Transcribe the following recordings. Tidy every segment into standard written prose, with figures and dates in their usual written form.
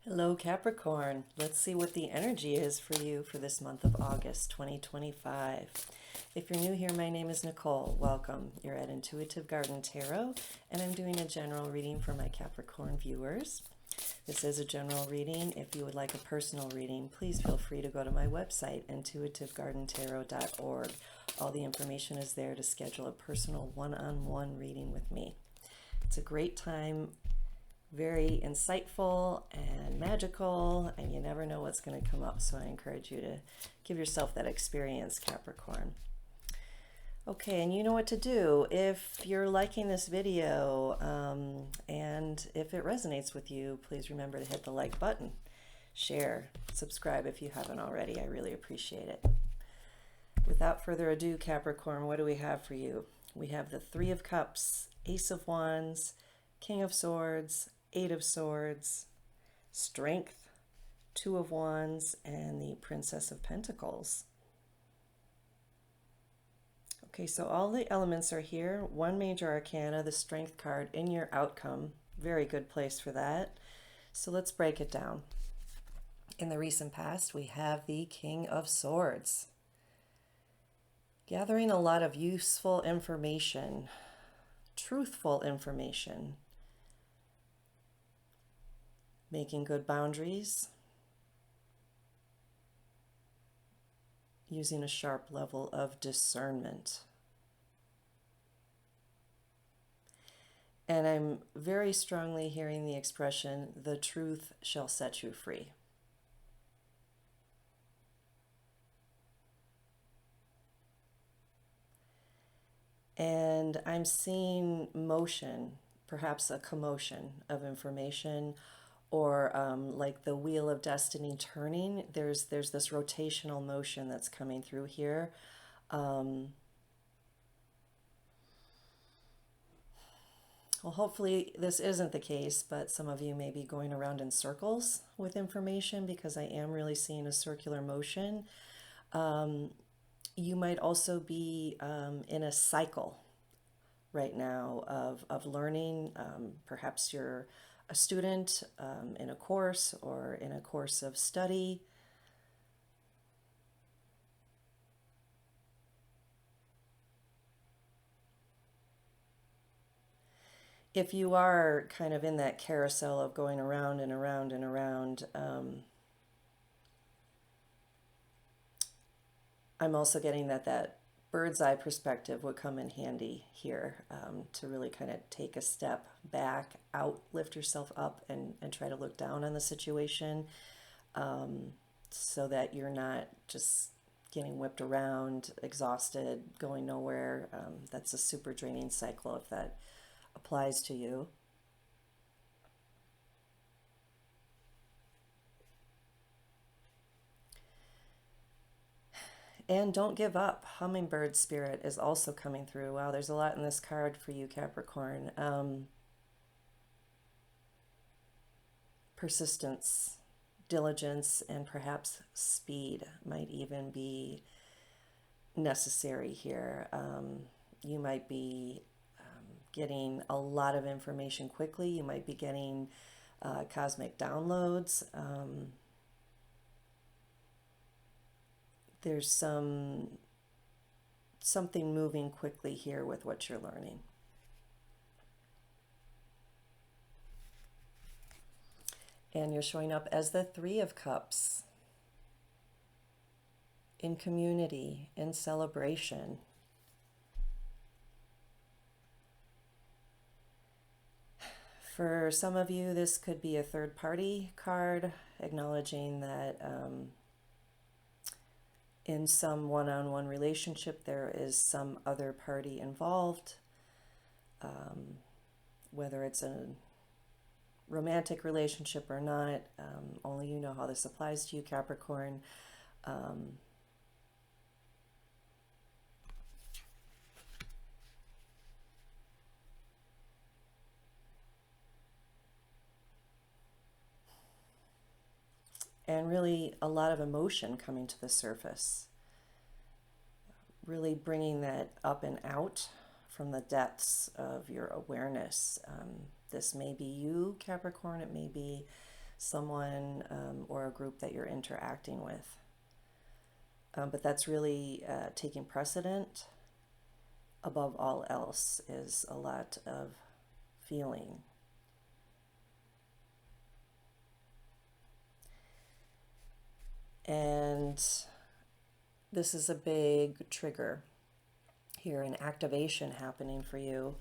Hello, Capricorn. Let's see what the energy is for you for this month of August 2025. If you're new here, my name is Nicole. Welcome. You're at Intuitive Garden Tarot, and I'm doing a general reading for my Capricorn viewers. This is a general reading. If you would like a personal reading, please feel free to go to my website, intuitivegardentarot.org. All the information is there to schedule a personal one-on-one reading with me. It's a great time, very insightful and magical, and you never know what's going to come up. So I encourage you to give yourself that experience, Capricorn. Okay, and you know what to do. If you're liking this video and if it resonates with you, please remember to hit the like button, share, subscribe if you haven't already. I really appreciate it. Without further ado, Capricorn, what do we have for you? We have the Three of Cups, Ace of Wands, King of Swords, Eight of Swords, Strength, Two of Wands, and the Princess of Pentacles. Okay, so all the elements are here. One major arcana, the Strength card, in your outcome. Very good place for that. So let's break it down. In the recent past, we have the King of Swords. Gathering a lot of useful information, truthful information. Making good boundaries, using a sharp level of discernment. And I'm very strongly hearing the expression, the truth shall set you free. And I'm seeing motion, perhaps a commotion of information, or like the wheel of destiny turning. There's this rotational motion that's coming through here. Well, hopefully this isn't the case, but some of you may be going around in circles with information because I am really seeing a circular motion. You might also be in a cycle right now of learning. Perhaps you're a student in a course or in a course of study. If you are kind of in that carousel of going around and around and around, I'm also getting that bird's eye perspective would come in handy here, to really kind of take a step back, out, lift yourself up, and try to look down on the situation, so that you're not just getting whipped around, exhausted, going nowhere. That's a super draining cycle if that applies to you. And don't give up. Hummingbird spirit is also coming through. Wow, there's a lot in this card for you, Capricorn. Persistence, diligence, and perhaps speed might even be necessary here. You might be getting a lot of information quickly. You might be getting cosmic downloads. There's something moving quickly here with what you're learning. And you're showing up as the Three of Cups, in community, in celebration. For some of you, this could be a third party card, acknowledging that in some one-on-one relationship there is some other party involved, whether it's a romantic relationship or not. Only you know how this applies to you, Capricorn. And really a lot of emotion coming to the surface, really bringing that up and out from the depths of your awareness. This may be you, Capricorn. It may be someone or a group that you're interacting with. But that's really taking precedent above all else is a lot of feeling. And this is a big trigger here, an activation happening for you.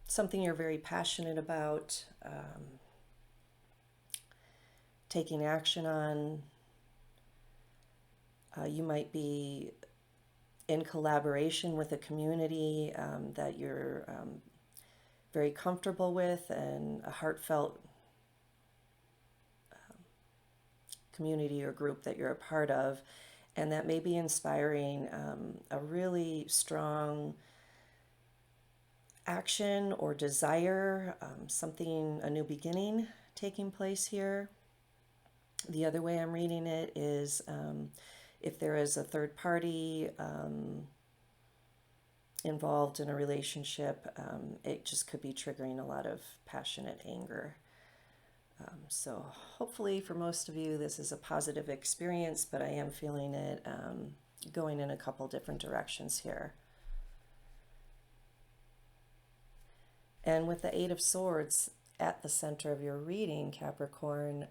Something you're very passionate about, taking action on. You might be in collaboration with a community that you're very comfortable with, and a heartfelt community or group that you're a part of, and that may be inspiring a really strong action or desire, something, a new beginning taking place here. The other way I'm reading it is if there is a third party involved in a relationship, it just could be triggering a lot of passionate anger. So hopefully for most of you this is a positive experience, but I am feeling it going in a couple different directions here. And with the Eight of Swords at the center of your reading, Capricorn,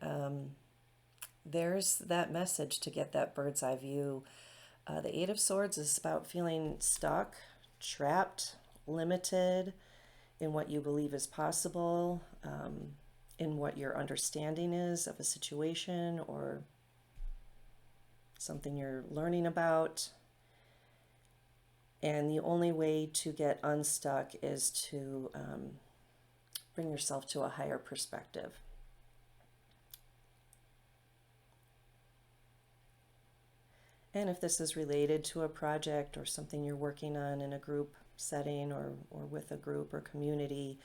there's that message to get that bird's eye view. The Eight of Swords is about feeling stuck, trapped, limited in what you believe is possible, in what your understanding is of a situation or something you're learning about. And the only way to get unstuck is to bring yourself to a higher perspective. And if this is related to a project or something you're working on in a group setting or with a group or community,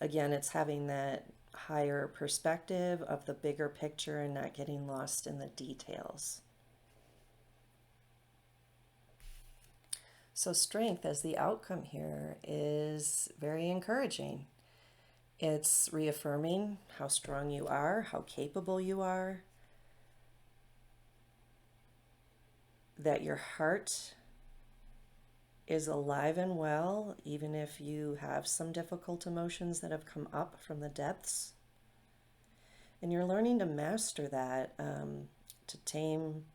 again, it's having that higher perspective of the bigger picture and not getting lost in the details. So strength as the outcome here is very encouraging. It's reaffirming how strong you are, how capable you are, that your heart is alive and well, even if you have some difficult emotions that have come up from the depths. And you're learning to master that, to tame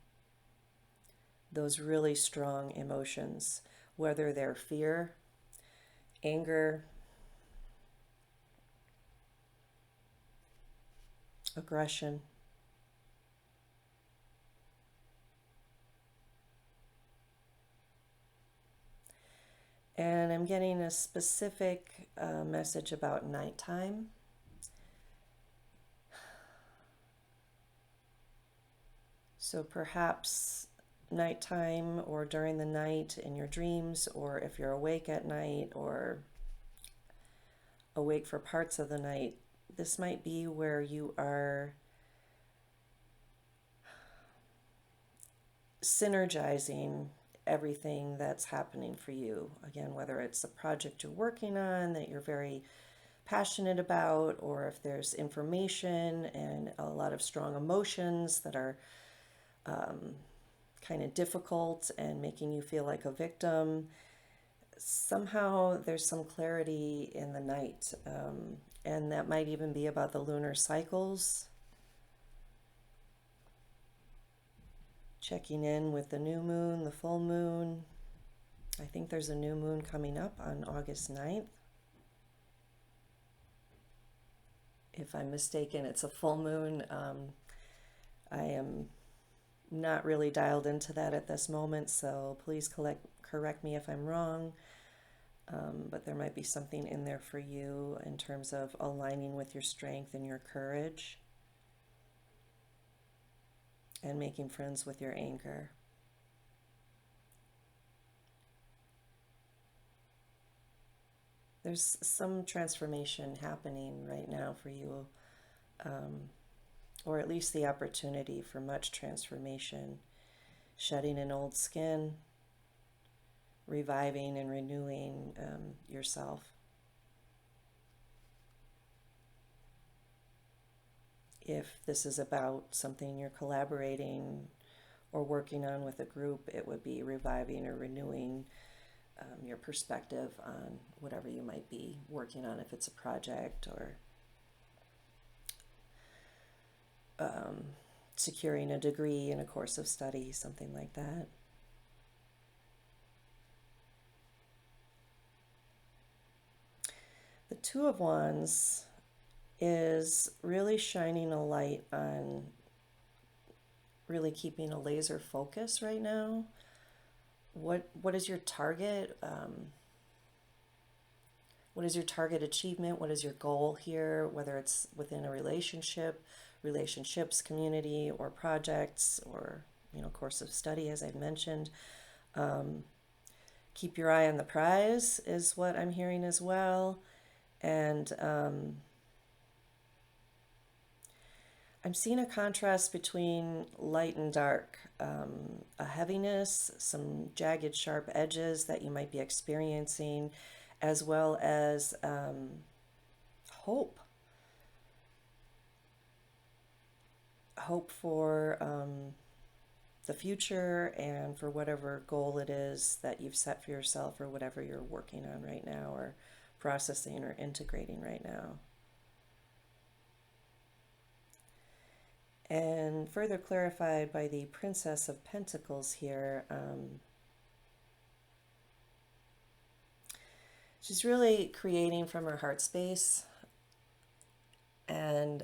those really strong emotions, whether they're fear, anger, aggression. And I'm getting a specific message about nighttime. So perhaps nighttime or during the night in your dreams, or if you're awake at night or awake for parts of the night, this might be where you are synergizing everything that's happening for you. Again, whether it's a project you're working on that you're very passionate about, or if there's information and a lot of strong emotions that are kind of difficult and making you feel like a victim. Somehow there's some clarity in the night, and that might even be about the lunar cycles. Checking in with the new moon, the full moon. I think there's a new moon coming up on August 9th. If I'm mistaken, it's a full moon. I am not really dialed into that at this moment, so please correct me if I'm wrong. But there might be something in there for you in terms of aligning with your strength and your courage and making friends with your anger. There's some transformation happening right now for you, or at least the opportunity for much transformation, shedding an old skin, reviving and renewing yourself. If this is about something you're collaborating or working on with a group, it would be reviving or renewing your perspective on whatever you might be working on, if it's a project or securing a degree in a course of study, something like that. The Two of Wands is really shining a light on really keeping a laser focus right now. What is your target? What is your target achievement? What is your goal here? Whether it's within a relationship, relationships, community, or projects, or course of study, as I mentioned. Keep your eye on the prize is what I'm hearing as well. And I'm seeing a contrast between light and dark, a heaviness, some jagged, sharp edges that you might be experiencing, as well as hope. Hope for the future and for whatever goal it is that you've set for yourself, or whatever you're working on right now, or processing or integrating right now. And further clarified by the Princess of Pentacles here, she's really creating from her heart space and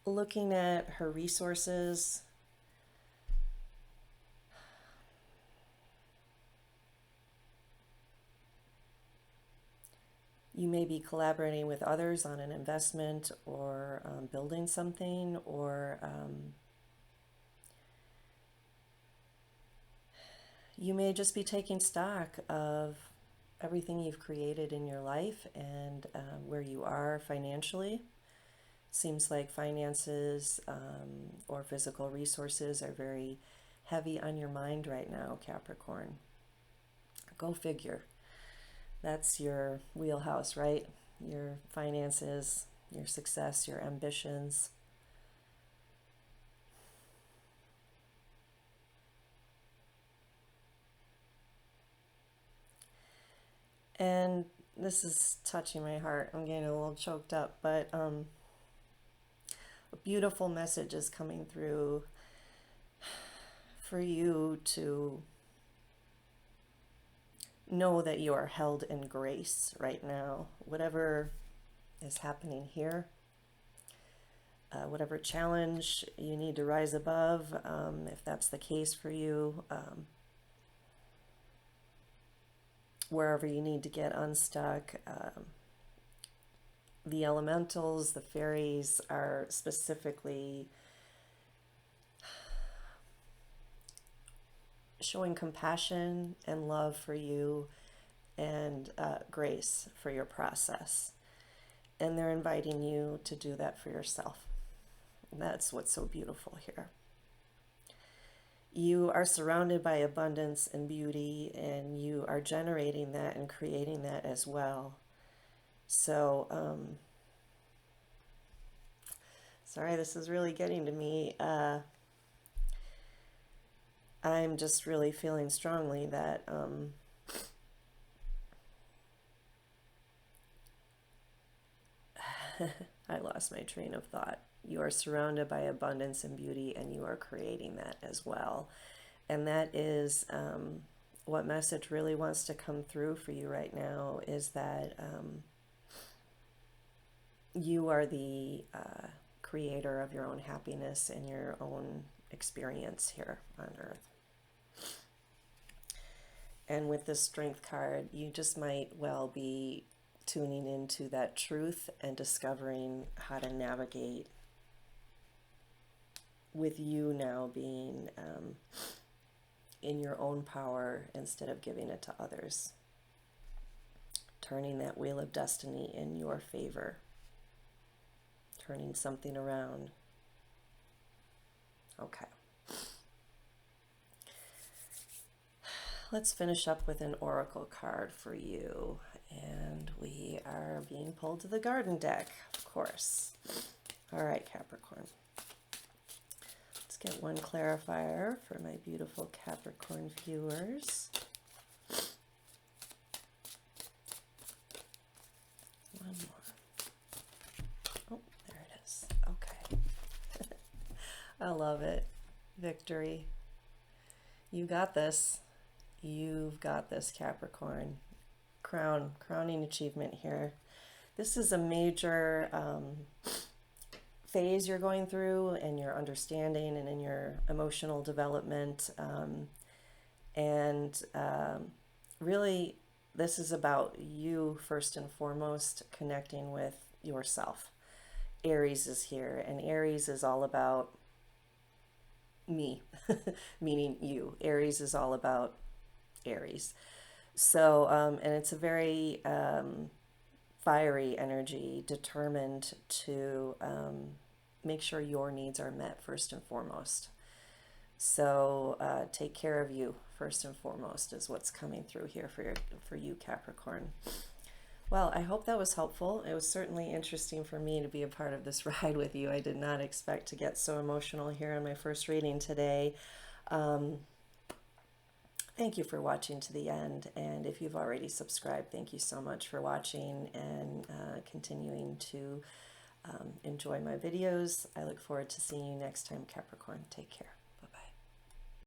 looking at her resources. You may be collaborating with others on an investment or building something, or you may just be taking stock of everything you've created in your life and where you are financially. Seems like finances or physical resources are very heavy on your mind right now, Capricorn. Go figure. That's your wheelhouse, right? Your finances, your success, your ambitions. And this is touching my heart. I'm getting a little choked up, but a beautiful message is coming through for you to know that you are held in grace right now. Whatever is happening here, whatever challenge you need to rise above, if that's the case for you, wherever you need to get unstuck, the elementals, the fairies are specifically showing compassion and love for you and grace for your process. And they're inviting you to do that for yourself. And that's what's so beautiful here. You are surrounded by abundance and beauty, and you are generating that and creating that as well. So, sorry, this is really getting to me. I'm just really feeling strongly that I lost my train of thought. You are surrounded by abundance and beauty, and you are creating that as well. And that is what message really wants to come through for you right now, is that you are the creator of your own happiness and your own experience here on Earth. And with this Strength card, you just might well be tuning into that truth and discovering how to navigate with you now being in your own power instead of giving it to others. Turning that wheel of destiny in your favor. Turning something around. Okay. Let's finish up with an oracle card for you. And we are being pulled to the garden deck, of course. All right, Capricorn. Let's get one clarifier for my beautiful Capricorn viewers. One more. Oh, there it is. Okay. I love it. Victory. You got this. You've got this, Capricorn. Crowning achievement here. This is a major phase you're going through in your understanding and in your emotional development. Really, this is about you first and foremost connecting with yourself. Aries is here, and Aries is all about me, meaning you. Aries is all about Aries. So, and it's a very fiery energy, determined to make sure your needs are met first and foremost. So take care of you first and foremost is what's coming through here for you, Capricorn. Well, I hope that was helpful. It was certainly interesting for me to be a part of this ride with you. I did not expect to get so emotional here in my first reading today. Thank you for watching to the end, and if you've already subscribed, thank you so much for watching and continuing to enjoy my videos. I look forward to seeing you next time, Capricorn. Take care.